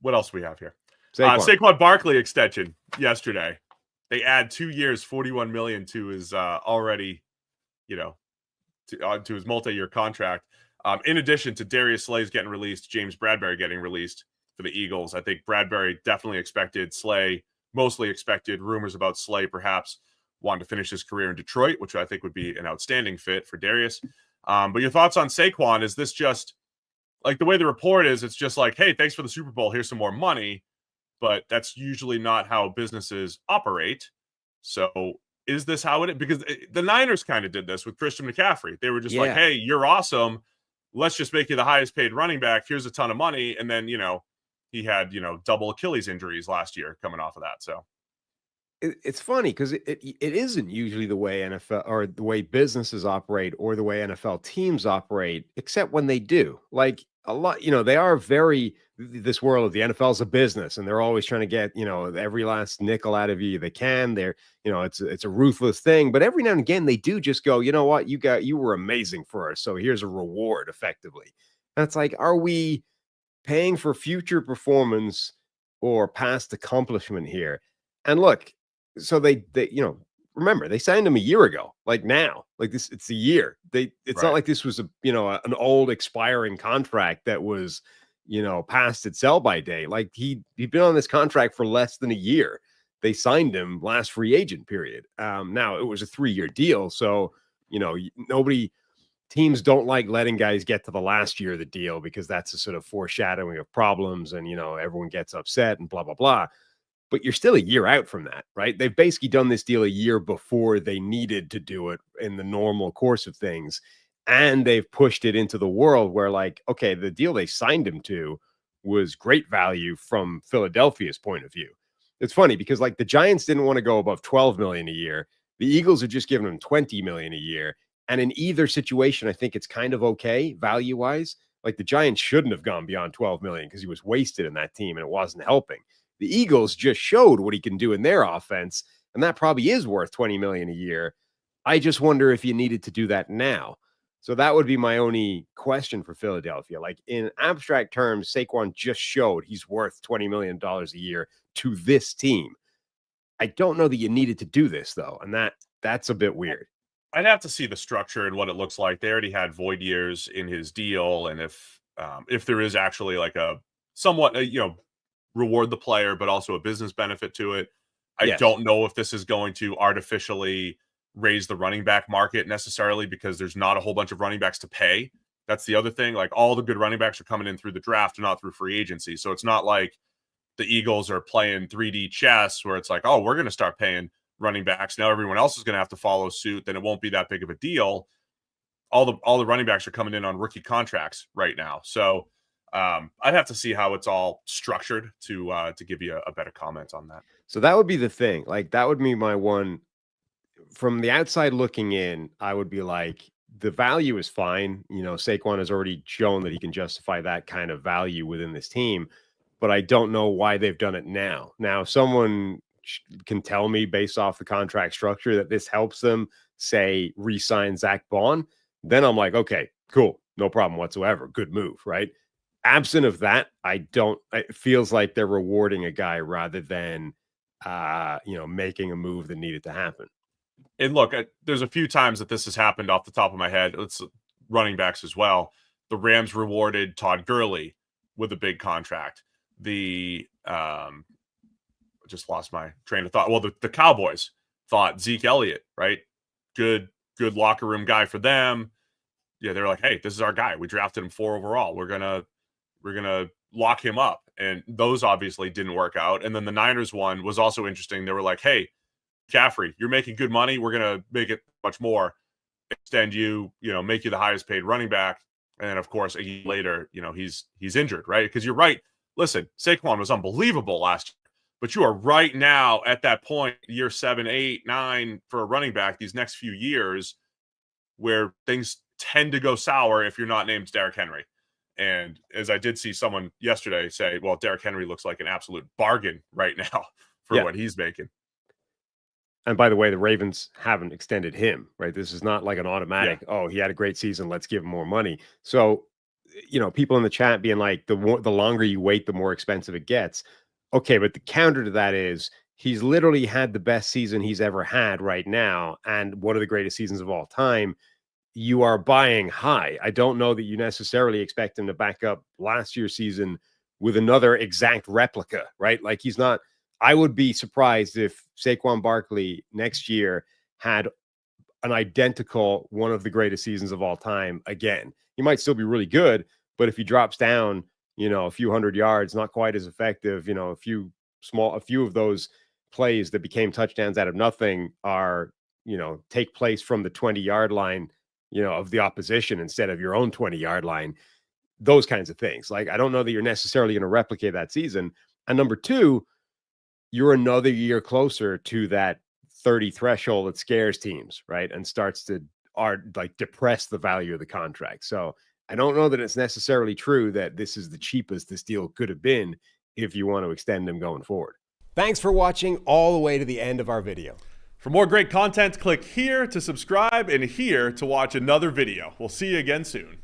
What else we have here? Saquon. Saquon Barkley extension yesterday. They add 2 years, $41 million to his already, to his multi-year contract. In addition to Darius Slay's getting released, James Bradbury getting released for the Eagles. I think Bradbury definitely expected, Slay mostly expected. Rumors about Slay perhaps wanted to finish his career in Detroit, which I think would be an outstanding fit for Darius. But your thoughts on Saquon? Is this just like the way the report is? It's just like, hey, thanks for the Super Bowl. Here's some more money. But that's usually not how businesses operate. So is this how it is? Because the Niners kind of did this with Christian McCaffrey. They were just like, hey, you're awesome. Let's just make you the highest paid running back. Here's a ton of money. And then, he had, double Achilles injuries last year coming off of that. So it's funny because it isn't usually the way NFL or the way businesses operate or the way NFL teams operate, except when they do. Like a lot, they are very, this world of the NFL is a business and they're always trying to get, every last nickel out of you they can. They're, it's a ruthless thing. But every now and again, they do just go, you know what, you were amazing for us. So here's a reward effectively. And it's like, are we paying for future performance or past accomplishment here? And look, so they remember they signed him a year ago, like now, like this, it's a year. It's not like this was an old expiring contract that was, past its sell by date. Like he'd been on this contract for less than a year. They signed him last free agent period. Now it was a 3-year deal. So, teams don't like letting guys get to the last year of the deal because that's a sort of foreshadowing of problems and, everyone gets upset and blah, blah, blah. But you're still a year out from that, right? They've basically done this deal a year before they needed to do it in the normal course of things. And they've pushed it into the world where, like, okay, the deal they signed him to was great value from Philadelphia's point of view. It's funny because, like, the Giants didn't want to go above 12 million a year. The Eagles are just giving him 20 million a year. And in either situation, I think it's kind of okay value-wise. Like the Giants shouldn't have gone beyond 12 million because he was wasted in that team and it wasn't helping. The Eagles just showed what he can do in their offense, and that probably is worth 20 million a year. I just wonder if you needed to do that now. So that would be my only question for Philadelphia. Like in abstract terms, Saquon just showed he's worth $20 million a year to this team. I don't know that you needed to do this though, and that's a bit weird. I'd have to see the structure and what it looks like. They already had void years in his deal, and if there is actually like a somewhat reward the player, but also a business benefit to it. I don't know if this is going to artificially raise the running back market necessarily because there's not a whole bunch of running backs to pay. That's the other thing. Like all the good running backs are coming in through the draft and not through free agency. So it's not like the Eagles are playing 3D chess where it's like, oh, we're going to start paying running backs. Now everyone else is going to have to follow suit. Then it won't be that big of a deal. All the running backs are coming in on rookie contracts right now. So I'd have to see how it's all structured to give you a better comment on that. So that would be the thing. Like that would be my one from the outside looking in. I would be like, the value is fine. Saquon has already shown that he can justify that kind of value within this team, but I don't know why they've done it now. Now, if someone can tell me based off the contract structure that this helps them, say, re-sign Zach Bond, then I'm like, okay, cool. No problem whatsoever. Good move, right? Absent of that, it feels like they're rewarding a guy rather than, making a move that needed to happen. And look, there's a few times that this has happened off the top of my head. It's running backs as well. The Rams rewarded Todd Gurley with a big contract. Just lost my train of thought. Well, the Cowboys thought Zeke Elliott, right? Good locker room guy for them. Yeah, they're like, hey, this is our guy. We drafted him 4 overall. We're gonna lock him up, and those obviously didn't work out. And then the Niners one was also interesting. They were like, hey, McCaffrey, you're making good money. We're gonna make it much more, extend you, make you the highest paid running back. And then of course a year later, he's injured, right? Because you're right. Listen, Saquon was unbelievable last year, but you are right now at that point, year 7, 8, 9 for a running back. These next few years, where things tend to go sour if you're not named Derrick Henry. And as I did see someone yesterday say, well, Derrick Henry looks like an absolute bargain right now for what he's making. And by the way, the Ravens haven't extended him, right? This is not like an automatic, oh, he had a great season, let's give him more money. So people in the chat being like, the longer you wait, the more expensive it gets. Okay, but the counter to that is he's literally had the best season he's ever had right now, and one of the greatest seasons of all time. You are buying high. I don't know that you necessarily expect him to back up last year's season with another exact replica, right? Like he's not. I would be surprised if Saquon Barkley next year had an identical one of the greatest seasons of all time again. He might still be really good, but if he drops down, a few hundred yards, not quite as effective, a few of those plays that became touchdowns out of nothing are, take place from the 20-yard line, of the opposition instead of your own 20-yard line. Those kinds of things. Like, I don't know that you're necessarily going to replicate that season. And number two, you're another year closer to that 30 threshold that scares teams, right? And starts to depress the value of the contract. So I don't know that it's necessarily true that this is the cheapest this deal could have been if you want to extend him going forward. Thanks for watching all the way to the end of our video. For more great content, click here to subscribe and here to watch another video. We'll see you again soon.